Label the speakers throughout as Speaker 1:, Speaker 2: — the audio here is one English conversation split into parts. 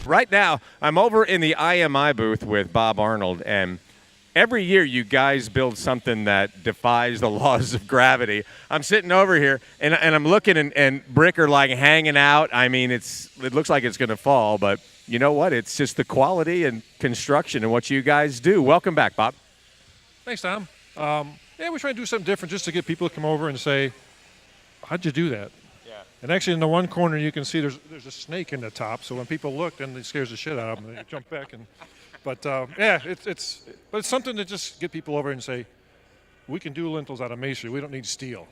Speaker 1: Right now, I'm over in the IMI booth with Bob Arnold, and every year you guys build something that defies the laws of gravity. I'm sitting over here, and I'm looking, and brick are like hanging out. I mean, it looks like it's going to fall, but you know what? It's just the quality and construction and what you guys do. Welcome back, Bob.
Speaker 2: Thanks, Tom. Yeah, we're trying to do something different just to get people to come over and say, how'd you do that? Yeah. And actually in the one corner you can see there's a snake in the top, so when people look, then it scares the shit out of them. They jump back. But yeah, it's something to just get people over and say, we can do lintels out of masonry. We don't need steel.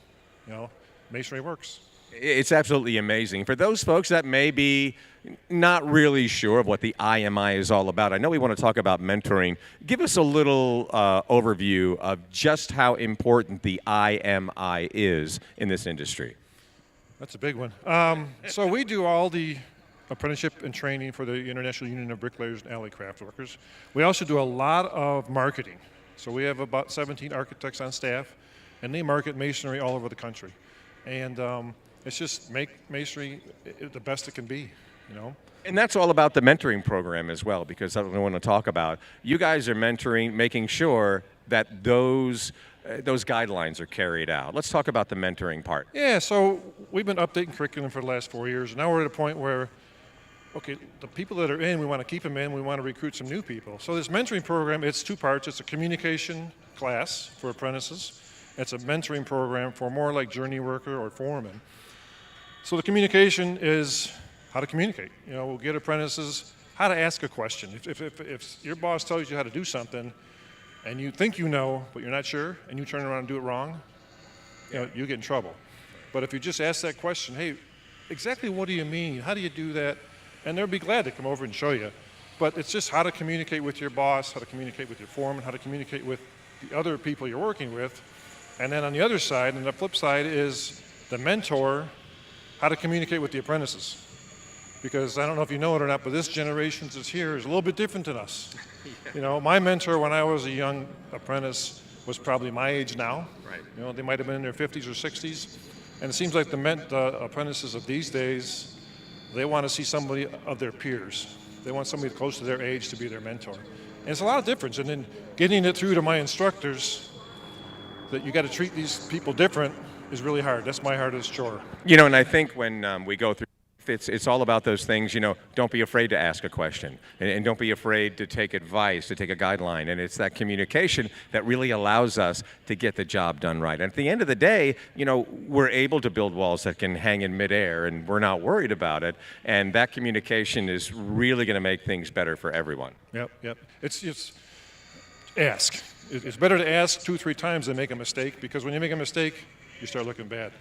Speaker 2: You know, masonry works.
Speaker 1: It's absolutely amazing. For those folks that may be not really sure of what the IMI is all about, I know we want to talk about mentoring. Give us a little overview of just how important the IMI is in this industry.
Speaker 2: That's a big one. So we do all the apprenticeship and training for the International Union of Bricklayers and Alley Craftworkers. We also do a lot of marketing. So we have about 17 architects on staff, and they market masonry all over the country. And it's just make masonry the best it can be, you know.
Speaker 1: And that's all about the mentoring program as well, because that's what I want to talk about. You guys are mentoring, making sure that those guidelines are carried out. Let's talk about the mentoring part.
Speaker 2: Yeah, so we've been updating curriculum for the last 4 years. And now we're at a point where, okay, the people that are in, we want to keep them in. We want to recruit some new people. So this mentoring program, it's two parts. It's a communication class for apprentices. It's a mentoring program for more like journey worker or foreman. So the communication is how to communicate. You know, we'll get apprentices how to ask a question. If your boss tells you how to do something and you think you know, but you're not sure, and you turn around and do it wrong, you know, you get in trouble. But if you just ask that question, hey, exactly what do you mean? How do you do that? And they'll be glad to come over and show you. But it's just how to communicate with your boss, how to communicate with your foreman, how to communicate with the other people you're working with. And then on the other side, and the flip side is the mentor, how to communicate with the apprentices. Because I don't know if you know it or not, but this generation that's here is a little bit different than us. Yeah. You know, my mentor when I was a young apprentice was probably my age now. Right. You know, they might have been in their 50s or 60s. And it seems like the apprentices of these days, they want to see somebody of their peers. They want somebody close to their age to be their mentor. And it's a lot of difference. And then getting it through to my instructors that you got to treat these people different is really hard. That's my hardest chore.
Speaker 1: You know, and I think when we go through, it's all about those things, you know, don't be afraid to ask a question, and don't be afraid to take advice, to take a guideline, and it's that communication that really allows us to get the job done right. And at the end of the day, you know, we're able to build walls that can hang in midair, and we're not worried about it, and that communication is really going to make things better for everyone.
Speaker 2: Yep. It's ask. It's better to ask 2 or 3 times than make a mistake, because when you make a mistake, you start looking bad.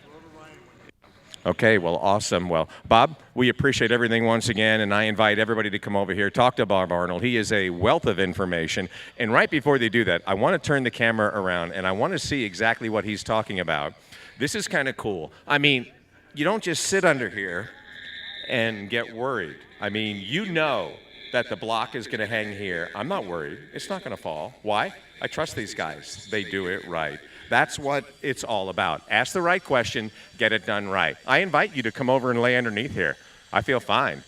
Speaker 1: Okay, well, awesome. Well, Bob, we appreciate everything once again, and I invite everybody to come over here, talk to Bob Arnold. He is a wealth of information. And right before they do that, I want to turn the camera around, and I want to see exactly what he's talking about. This is kind of cool. I mean, you don't just sit under here and get worried. I mean, you know that the block is going to hang here. I'm not worried. It's not going to fall. Why? I trust these guys. They do it right. That's what it's all about. Ask the right question, get it done right. I invite you to come over and lay underneath here. I feel fine.